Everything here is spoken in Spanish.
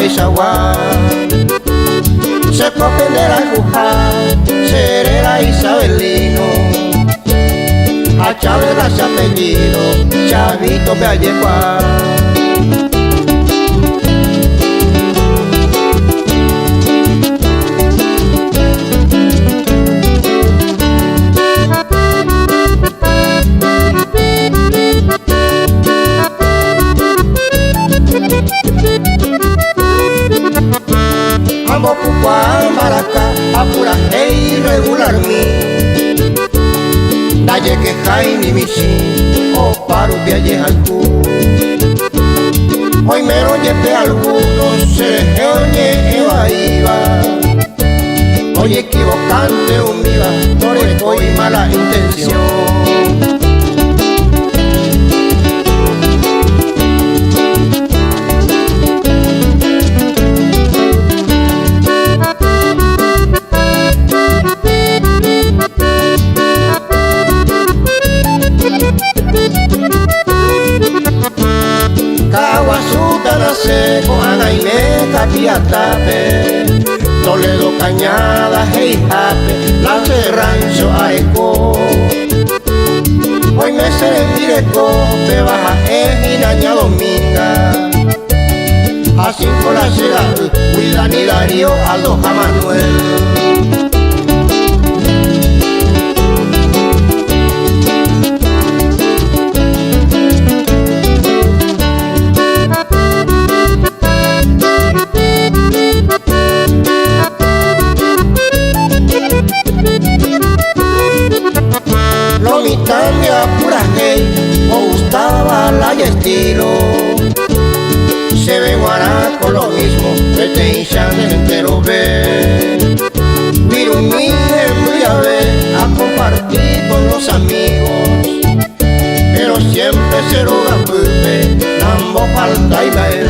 Isaguá, se propendera Luján, Serera Isabelino, a Chávez la apellido, Chavito Vallecuá. Amo Pucuán, Maracá, apura e irregular mi Daye que Jaime Michi, o paru viaje al cu. Hoy me lo llevé algunos, se oye Eva iba. Hoy equivocante un viva, toreco y mala intención. Seco, Anaime, Capiatape, Toledo, Cañada, Heijape, Lance, Rancho, Aeco. Hoy me seré directo, te baja Ejinaña, Dominga. A 5 la ciudad, Huilan y Darío, Aldo, Manuel. Lomitania, pura gay, o gustaba la y estilo. Se ve guaraco lo mismo, que te hinchan el entero ve. Virumí muy a ver, a compartir con los amigos. Pero siempre se roga pulpe, tambo falta y va.